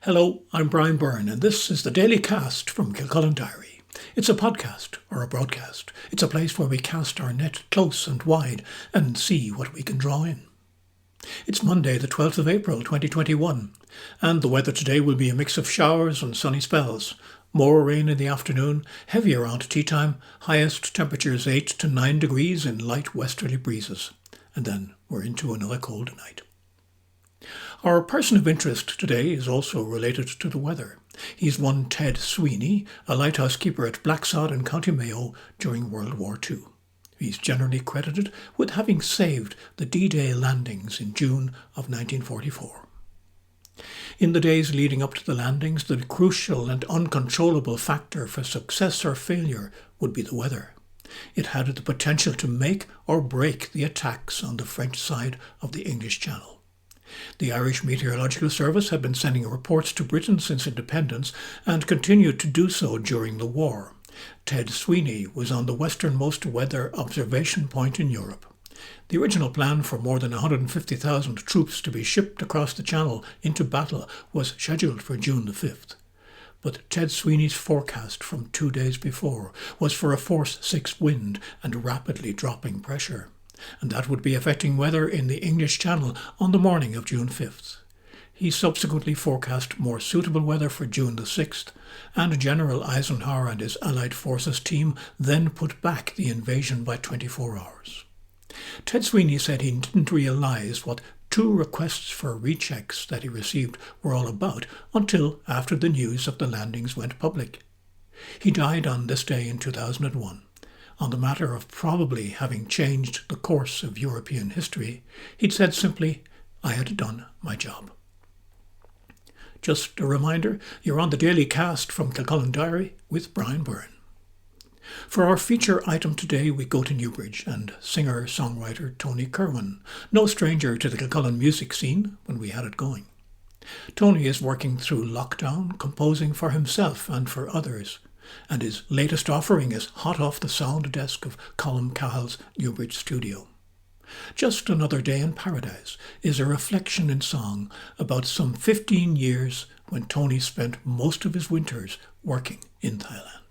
Hello, I'm Brian Byrne, and this is the Daily Cast from Kilcullen Diary. It's a podcast, or a broadcast. It's a place where we cast our net close and wide and see what we can draw in. It's Monday, the 12th of April, 2021, and the weather today will be a mix of showers and sunny spells. More rain in the afternoon, heavy around tea time, highest temperatures 8 to 9 degrees in light westerly breezes. And then we're into another cold night. Our person of interest today is also related to the weather. He's one Ted Sweeney, a lighthouse keeper at Blacksod in County Mayo during World War II. He's generally credited with having saved the D-Day landings in June of 1944. In the days leading up to the landings, the crucial and uncontrollable factor for success or failure would be the weather. It had the potential to make or break the attacks on the French side of the English Channel. The Irish Meteorological Service had been sending reports to Britain since independence and continued to do so during the war. Ted Sweeney was on the westernmost weather observation point in Europe. The original plan for more than 150,000 troops to be shipped across the Channel into battle was scheduled for June the 5th. But Ted Sweeney's forecast from 2 days before was for a force 6 wind and rapidly dropping pressure, and that would be affecting weather in the English Channel on the morning of June 5th. He subsequently forecast more suitable weather for June the 6th, and General Eisenhower and his Allied Forces team then put back the invasion by 24 hours. Ted Sweeney said he didn't realise what 2 requests for rechecks that he received were all about until after the news of the landings went public. He died on this day in 2001. On the matter of probably having changed the course of European history, he'd said simply, "I had done my job." Just a reminder, you're on the Daily Cast from Kilcullen Diary with Brian Byrne. For our feature item today, we go to Newbridge and singer-songwriter Tony Kerwin, no stranger to the Kilcullen music scene when we had it going. Tony is working through lockdown, composing for himself and for others, and his latest offering is hot off the sound desk of Colm Cahill's Newbridge studio. Just Another Day in Paradise is a reflection in song about some 15 years when Tony spent most of his winters working in Thailand.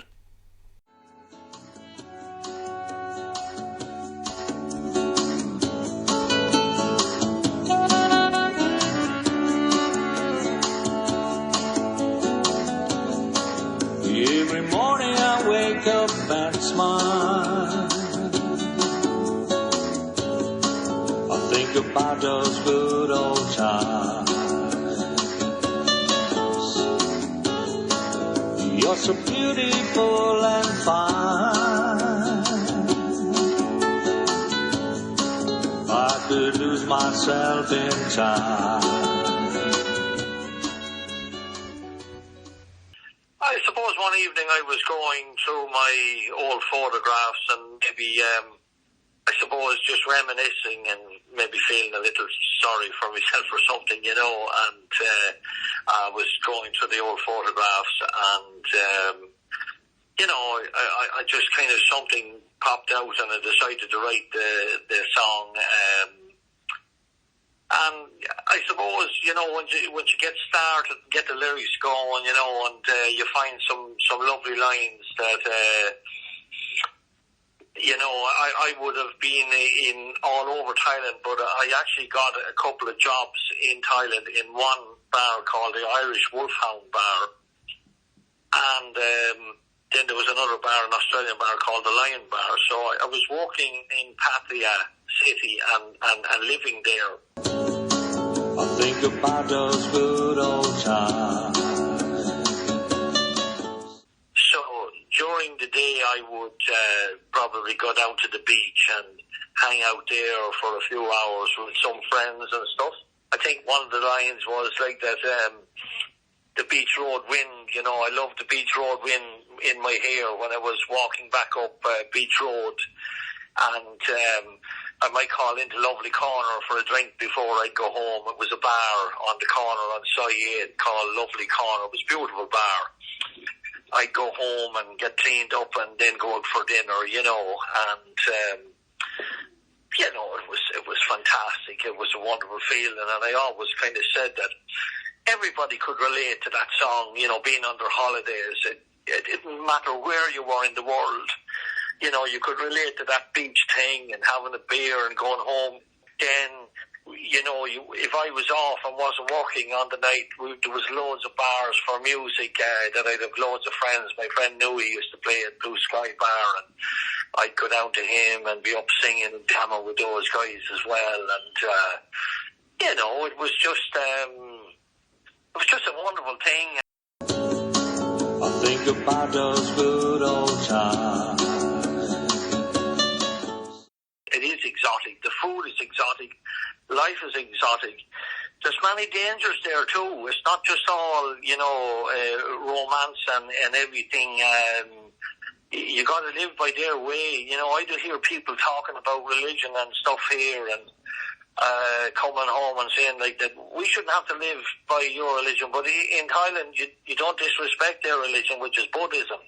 Every morning I wake up and smile. I think about those good old times. You're so beautiful and fine. I could lose myself in time. I suppose one evening I was going through my old photographs and maybe, I suppose just reminiscing and maybe feeling a little sorry for myself or something, and I was going through the old photographs and, I just kind of something popped out and I decided to write the song. And I suppose, once you get started, get the lyrics going, and you find some lovely lines that, I would have been in all over Thailand, but I actually got a couple of jobs in Thailand in one bar called the Irish Wolfhound Bar. And then there was another bar, an Australian bar called the Lion Bar. So I was working in Pattaya City and living there. I think about those good old times. So during the day I would probably go down to the beach and hang out there for a few hours with some friends and stuff. I think one of the lines was like that, the beach road wind, I loved the beach road wind in my hair when I was walking back up Beach Road. And I might call into Lovely Corner for a drink before I'd go home. It was a bar on the corner on Side called Lovely Corner. It was a beautiful bar. I'd go home and get cleaned up and then go out for dinner, and it was fantastic. It was a wonderful feeling, and I always kind of said that everybody could relate to that song, being under holidays. It didn't matter where you were in the world. You could relate to that beach thing and having a beer and going home. Then, if I was off and wasn't working on the night, there was loads of bars for music that I'd have loads of friends. My friend knew he used to play at Blue Sky Bar, and I'd go down to him and be up singing and jamming with those guys as well. And, it was just a wonderful thing. I think about those good old times. It is exotic. The food is exotic. Life is exotic. There's many dangers there too. It's not just all, romance and everything. You got to live by their way. I do hear people talking about religion and stuff here, and coming home and saying like that we shouldn't have to live by your religion, but in Thailand you don't disrespect their religion, which is Buddhism.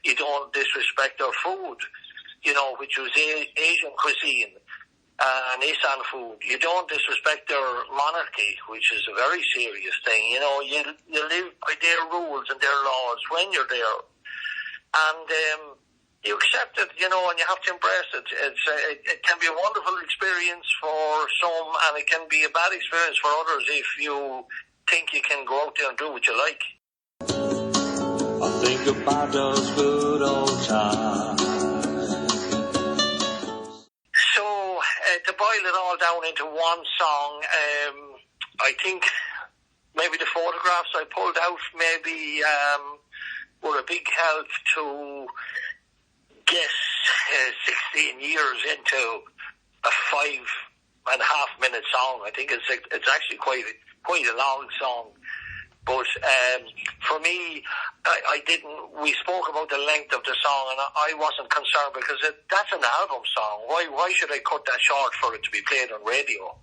You don't disrespect their food, which was Asian cuisine and Isan food. You don't disrespect their monarchy, which is a very serious thing. You live by their rules and their laws when you're there, and you accept it, and you have to embrace it. It can be a wonderful experience for some, and it can be a bad experience for others if you think you can go out there and do what you like. I think about those good old times. So, to boil it all down into one song, I think maybe the photographs I pulled out maybe were a big help to get 16 years into a 5.5-minute song. I think it's actually quite a long song. But for me, we spoke about the length of the song, and I wasn't concerned because that's an album song. Why should I cut that short for it to be played on radio?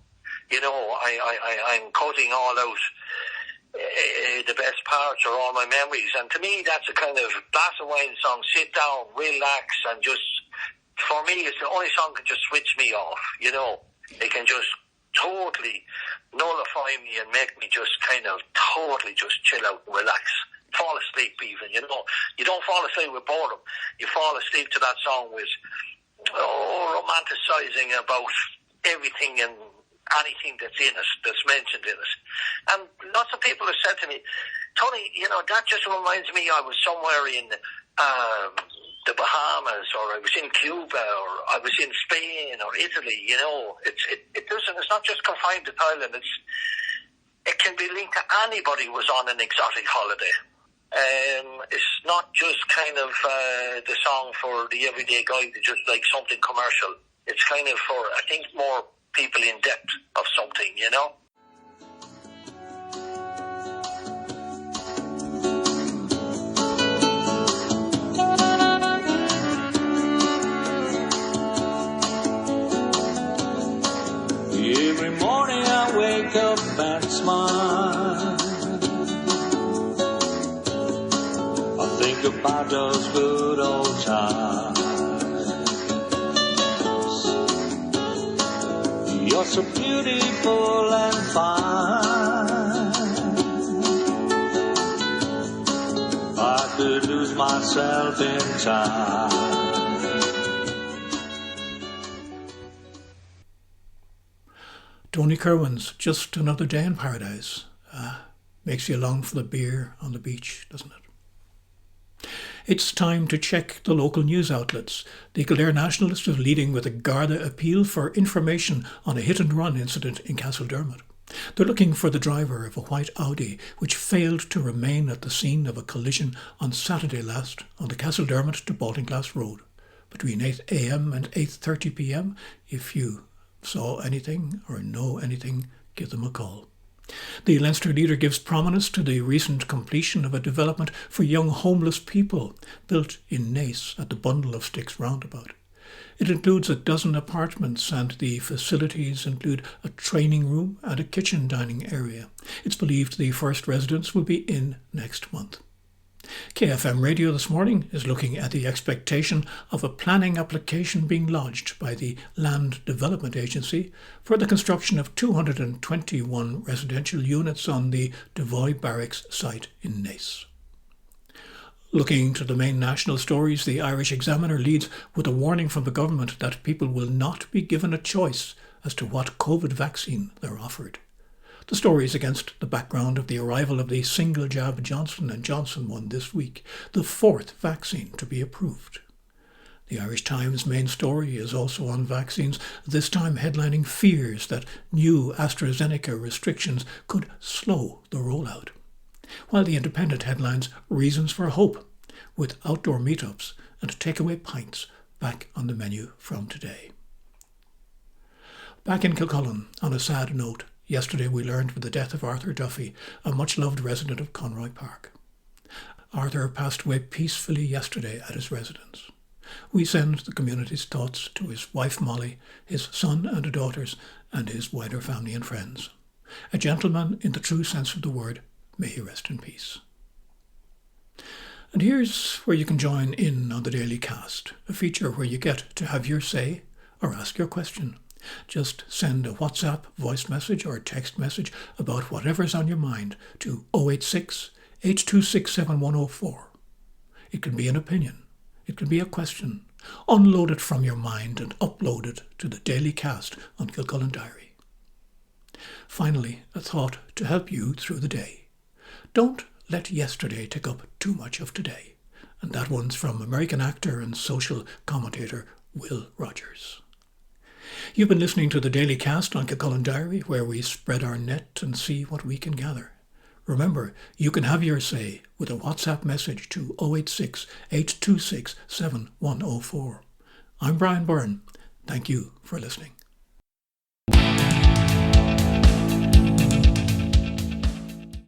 I'm cutting all out the best parts or all my memories, and to me that's a kind of glass of wine song. Sit down, relax, and just, for me, it's the only song that can just switch me off. It can just totally nullify me and make me just kind of totally just chill out and relax, fall asleep even. You don't fall asleep with boredom. You fall asleep to that song with romanticizing about everything and anything that's in it, that's mentioned in it. And lots of people have said to me, Tony, that just reminds me I was somewhere in the Bahamas, or I was in Cuba, or I was in Spain or Italy. It's not just confined to Thailand. It can be linked to anybody who was on an exotic holiday. It's not just kind of the song for the everyday guy that just like something commercial. It's kind of for, I think, more people in depth of something, Every morning I wake up and smile. I think about those good old times. You're so beautiful and fine. I could lose myself in time. Tony Kerwin's Just Another Day in Paradise. Makes you long for the beer on the beach, doesn't it? It's time to check the local news outlets. The Kildare Nationalist is leading with a Garda appeal for information on a hit-and-run incident in Castledermot. They're looking for the driver of a white Audi which failed to remain at the scene of a collision on Saturday last on the Castledermot to Baltinglass Road between 8 a.m. and 8:30 p.m. If you saw anything or know anything, give them a call. The Leinster leader gives prominence to the recent completion of a development for young homeless people built in Naas at the Bundle of Sticks roundabout. It includes 12 apartments and the facilities include a training room and a kitchen dining area. It's believed the first residents will be in next month. KFM Radio this morning is looking at the expectation of a planning application being lodged by the Land Development Agency for the construction of 221 residential units on the Devoy Barracks site in Naas. Looking to the main national stories, the Irish Examiner leads with a warning from the government that people will not be given a choice as to what COVID vaccine they're offered. The story is against the background of the arrival of the single jab Johnson & Johnson one this week, the fourth vaccine to be approved. The Irish Times main story is also on vaccines, this time headlining fears that new AstraZeneca restrictions could slow the rollout. While the Independent headlines reasons for hope, with outdoor meetups and takeaway pints back on the menu from today. Back in Kilcullen, on a sad note, yesterday we learned of the death of Arthur Duffy, a much-loved resident of Conroy Park. Arthur passed away peacefully yesterday at his residence. We send the community's thoughts to his wife Molly, his son and daughters, and his wider family and friends. A gentleman in the true sense of the word, may he rest in peace. And here's where you can join in on the Daily Cast, a feature where you get to have your say or ask your question. Just send a WhatsApp voice message or a text message about whatever's on your mind to 086 826 7104. It can be an opinion. It can be a question. Unload it from your mind and upload it to the Daily Cast on Kilcullen Diary. Finally, a thought to help you through the day. Don't let yesterday take up too much of today. And that one's from American actor and social commentator Will Rogers. You've been listening to the Daily Cast on Kilcullen Diary, where we spread our net and see what we can gather. Remember, you can have your say with a WhatsApp message to 086 826 7104. I'm Brian Byrne. Thank you for listening.